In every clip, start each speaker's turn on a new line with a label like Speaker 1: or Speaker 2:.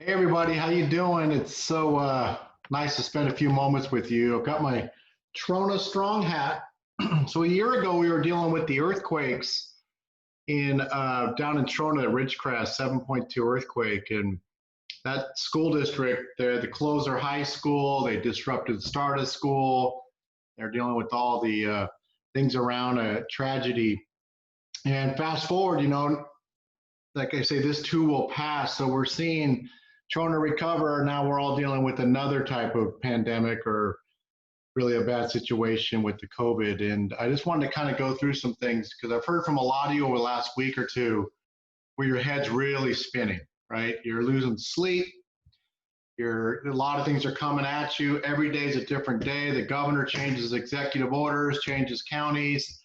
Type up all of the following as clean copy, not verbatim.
Speaker 1: Hey everybody, how you doing? It's so nice to spend a few moments with you. I've got my Trona Strong hat. So a year ago, we were dealing with the earthquakes in down in Trona at Ridgecrest, 7.2 earthquake, and that school district. They closed their high school. They disrupted the start of school. They're dealing with all the things around a tragedy. And fast forward, like I say, this too will pass. So we're seeing trying to recover. Now we're all dealing with another type of pandemic or really a bad situation with the COVID. And I just wanted to kind of go through some things because I've heard from a lot of you over the last week or two where your head's really spinning, right? You're losing sleep. A lot of things are coming at you. Every day is a different day. The governor changes executive orders, changes counties,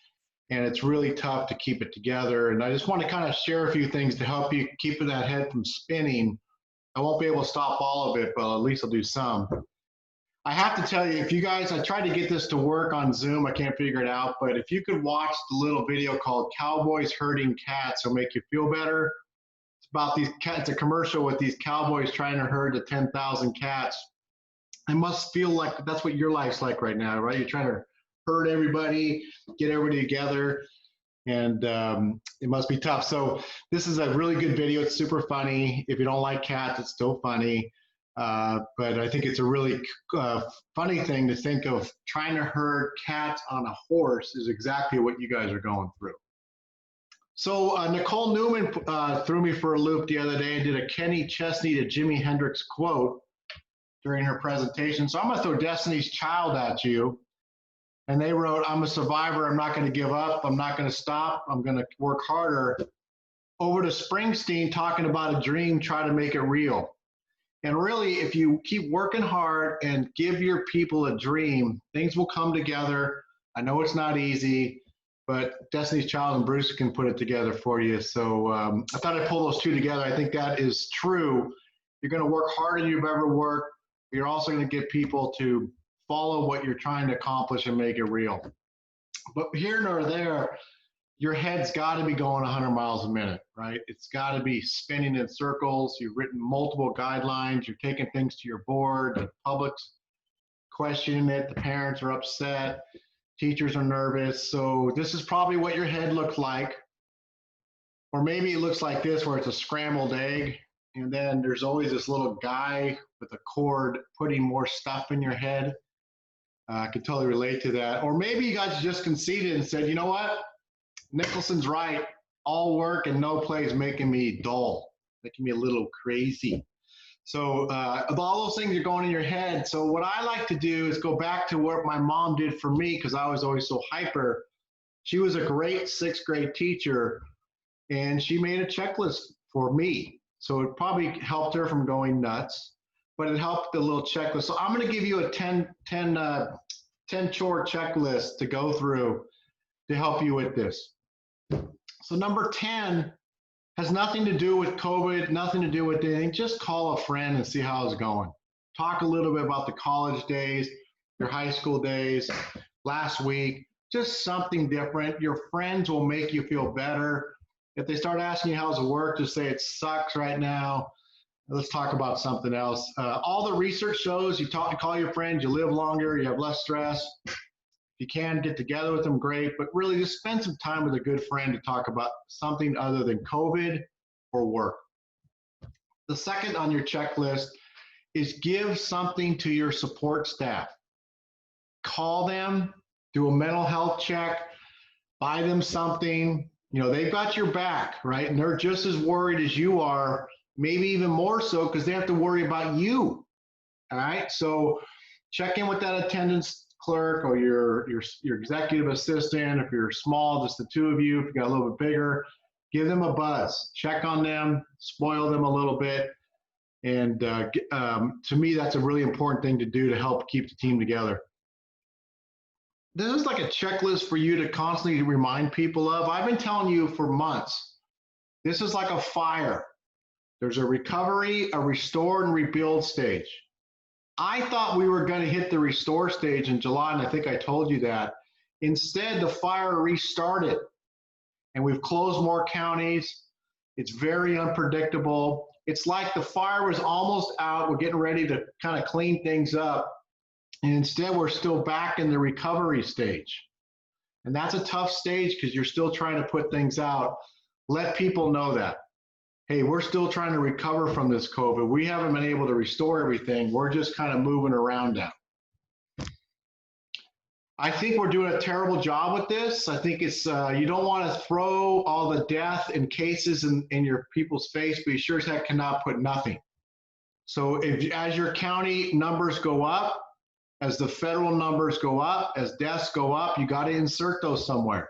Speaker 1: and it's really tough to keep it together. And I just want to kind of share a few things to help you keep that head from spinning. I won't be able to stop all of it, but at least I'll do some. I have to tell you, if you guys, I tried to get this to work on Zoom, I can't figure it out, but if you could watch the little video called Cowboys Herding Cats, it'll make you feel better. It's about these cats, it's a commercial with these cowboys trying to herd the 10,000 cats. It must feel like that's what your life's like right now, right? You're trying to herd everybody, get everybody together, and it must be tough. So this is a really good video. It's super funny. If you don't like cats, it's still funny. But I think it's a really funny thing to think of. Trying to herd cats on a horse is exactly what you guys are going through. So Nicole Newman threw me for a loop the other day and did a Kenny Chesney to Jimi Hendrix quote during her presentation. So I'm going to throw Destiny's Child at you. And they wrote, "I'm a survivor. I'm not going to give up. I'm not going to stop. I'm going to work harder." Over to Springsteen talking about a dream, try to make it real. And really, if you keep working hard and give your people a dream, things will come together. I know it's not easy, but Destiny's Child and Bruce can put it together for you. So I thought I'd pull those two together. I think that is true. You're going to work harder than you've ever worked. You're also going to get people to follow what you're trying to accomplish and make it real. But here nor there, your head's got to be going 100 miles a minute, right? It's got to be spinning in circles. You've written multiple guidelines. You're taking things to your board. The public's questioning it. The parents are upset. Teachers are nervous. So this is probably what your head looks like. Or maybe it looks like this, where it's a scrambled egg. And then there's always this little guy with a cord putting more stuff in your head. I could totally relate to that. Or maybe you guys just conceded and said, you know what? Nicholson's right. All work and no play is making me dull, making me a little crazy. So of all those things are going in your head. So what I like to do is go back to what my mom did for me, because I was always so hyper. She was a great sixth grade teacher, and she made a checklist for me. So it probably helped her from going nuts, but it helped the little checklist. So I'm going to give you a 10 chore checklist to go through to help you with this. So number 10 has nothing to do with COVID, nothing to do with anything. Just call a friend and see how it's going. Talk a little bit about the college days, your high school days, last week, just something different. Your friends will make you feel better. If they start asking you how's it work, just say it sucks right now. Let's talk about something else. All the research shows you call your friends, you live longer, you have less stress. If you can get together with them, great, but really just spend some time with a good friend to talk about something other than COVID or work. The second on your checklist is give something to your support staff. Call them, do a mental health check, buy them something. They've got your back, right? And they're just as worried as you are, maybe even more so, because they have to worry about you. All right. So check in with that attendance clerk or your executive assistant. If you're small, just the two of you. If you got a little bit bigger, give them a buzz. Check on them, spoil them a little bit. And to me, that's a really important thing to do to help keep the team together. This is like a checklist for you to constantly remind people of. I've been telling you for months, this is like a fire. There's a recovery, a restore, and rebuild stage. I thought we were going to hit the restore stage in July, and I think I told you that. Instead, the fire restarted, and we've closed more counties. It's very unpredictable. it's like the fire was almost out. We're getting ready to kind of clean things up. And instead, we're still back in the recovery stage. And that's a tough stage because you're still trying to put things out. Let people know that. Hey, we're still trying to recover from this COVID. We haven't been able to restore everything. We're just kind of moving around now. I think we're doing a terrible job with this. I think it's, you don't want to throw all the death and cases in your people's face, but you sure as heck cannot put nothing. So as your county numbers go up, as the federal numbers go up, as deaths go up, you got to insert those somewhere.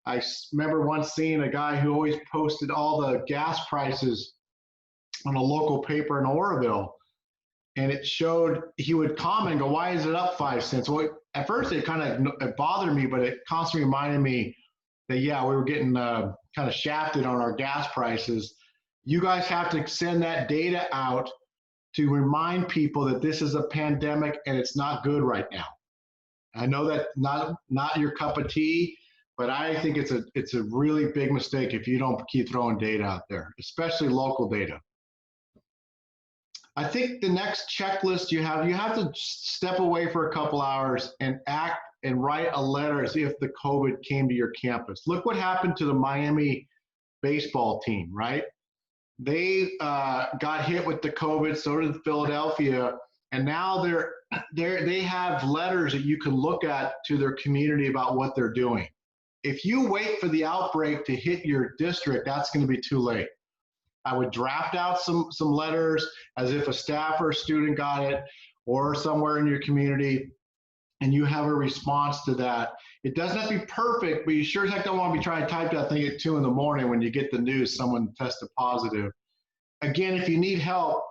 Speaker 1: I remember once seeing a guy who always posted all the gas prices on a local paper in Oroville, and it showed, he would comment, go, why is it up 5 cents? Well, at first it kind of bothered me, but it constantly reminded me that, yeah, we were getting kind of shafted on our gas prices. You guys have to send that data out to remind people that this is a pandemic and it's not good right now. I know that not your cup of tea, but I think it's a really big mistake if you don't keep throwing data out there, especially local data. I think the next checklist you have to step away for a couple hours and act and write a letter as if the COVID came to your campus. Look what happened to the Miami baseball team, right? They got hit with the COVID, so did Philadelphia, and now they have letters that you can look at to their community about what they're doing. If you wait for the outbreak to hit your district, that's going to be too late. I would draft out some letters as if a staff or a student got it, or somewhere in your community, and you have a response to that. It doesn't have to be perfect, but you sure as heck don't want to be trying to type that thing at 2 in the morning when you get the news someone tested positive. Again, if you need help,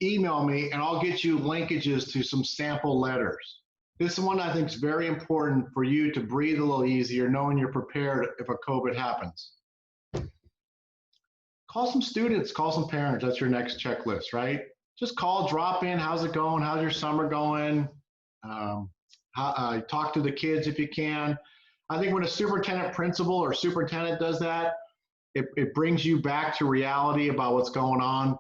Speaker 1: email me, and I'll get you linkages to some sample letters. This one I think is very important for you to breathe a little easier, knowing you're prepared if a COVID happens. Call some students, call some parents. That's your next checklist, right? Just call, drop in. How's it going? How's your summer going? Talk to the kids if you can. I think when a superintendent principal or superintendent does that, it brings you back to reality about what's going on.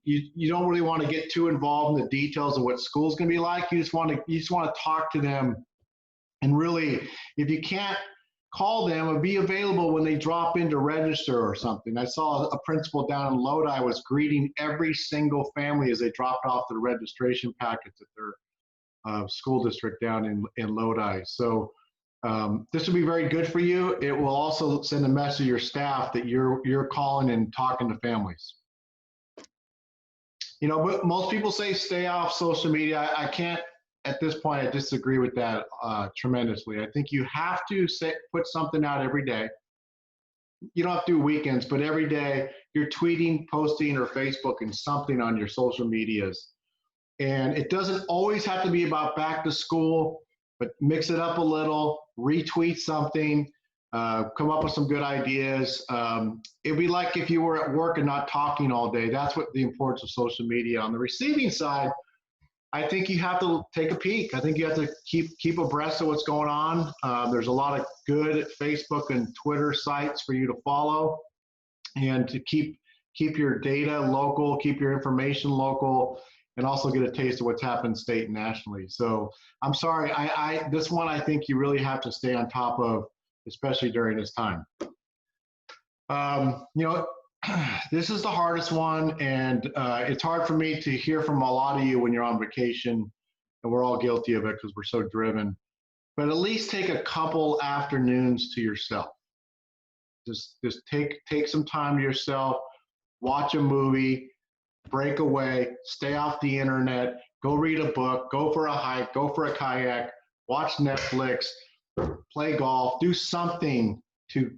Speaker 1: You don't really want to get too involved in the details of what school's going to be like. You just want to talk to them, and really, if you can't call them or be available when they drop in to register or something. I saw a principal down in Lodi was greeting every single family as they dropped off their registration packets at their school district down in Lodi. So this will be very good for you. It will also send a message to your staff that you're calling and talking to families. You know, but most people say stay off social media. I can't, at this point, I disagree with that tremendously. I think you have to put something out every day. You don't have to do weekends, but every day you're tweeting, posting, or Facebooking something on your social medias. And it doesn't always have to be about back to school, but mix it up a little, retweet something, come up with some good ideas. It'd be like if you were at work and not talking all day. That's what the importance of social media. On the receiving side, I think you have to take a peek. I think you have to keep abreast of what's going on. There's a lot of good Facebook and Twitter sites for you to follow, and to keep your data local, keep your information local, and also get a taste of what's happened state and nationally. So I'm sorry, this one I think you really have to stay on top of, especially during this time. You know, this is the hardest one, and it's hard for me to hear from a lot of you when you're on vacation, and we're all guilty of it because we're so driven. But at least take a couple afternoons to yourself. Just take some time to yourself, watch a movie, break away, stay off the internet, go read a book, go for a hike, go for a kayak, watch Netflix, play golf, do something to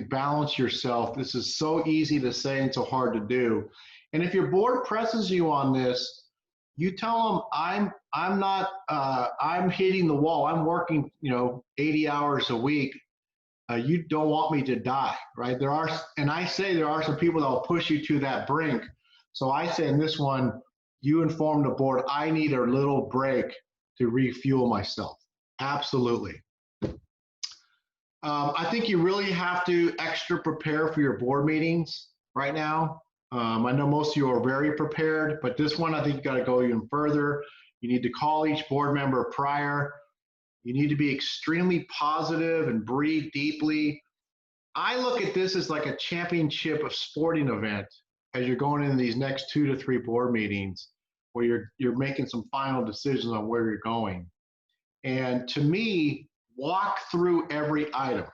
Speaker 1: balance yourself. This is so easy to say and so hard to do. And if your board presses you on this, you tell them, I'm hitting the wall. I'm working, 80 hours a week. You don't want me to die, right? I say there are some people that will push you to that brink. So I say in this one, you inform the board, I need a little break to refuel myself. Absolutely. I think you really have to extra prepare for your board meetings, right now. I know most of you are very prepared, but this one I think you got to go even further. You need to call each board member prior. You need to be extremely positive and breathe deeply. I look at this as like a championship of sporting event as you're going into these next 2 to 3 board meetings where you're making some final decisions on where you're going. And to me, walk through every item.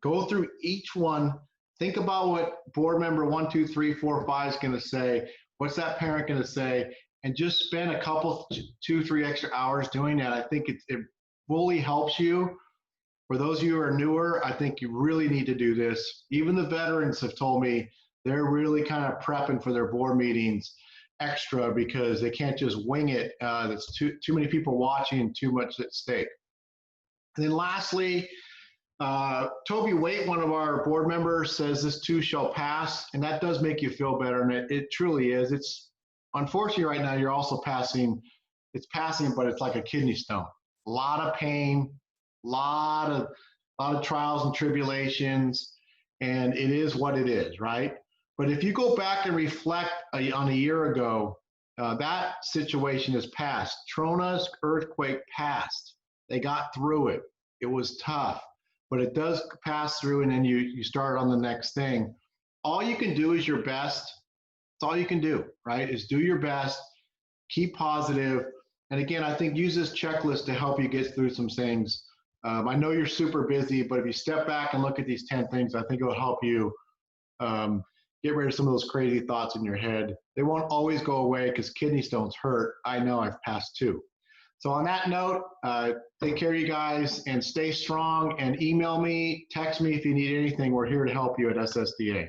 Speaker 1: Go through each one. Think about what board member 1, 2, 3, 4, 5 is going to say. What's that parent going to say? And just spend a couple, 2, 3 extra hours doing that. I think it fully helps you. For those of you who are newer, I think you really need to do this. Even the veterans have told me they're really kind of prepping for their board meetings extra because they can't just wing it. There's too many people watching and too much at stake. And then lastly, Toby Waite, one of our board members, says this too shall pass, and that does make you feel better, and it truly is. It's unfortunately right now you're also passing. It's passing, but it's like a kidney stone. A lot of pain, lot of trials and tribulations, and it is what it is, right? But if you go back and reflect on a year ago, that situation has passed. Trona's earthquake passed. They got through it. It was tough, but it does pass through, and then you start on the next thing. All you can do is your best. That's all you can do, right? Is do your best, keep positive, and again, I think use this checklist to help you get through some things. I know you're super busy, but if you step back and look at these 10 things, I think it'll help you get rid of some of those crazy thoughts in your head. They won't always go away because kidney stones hurt. I know, I've passed too. So on that note, take care of you guys and stay strong, and email me, text me if you need anything. We're here to help you at SSDA.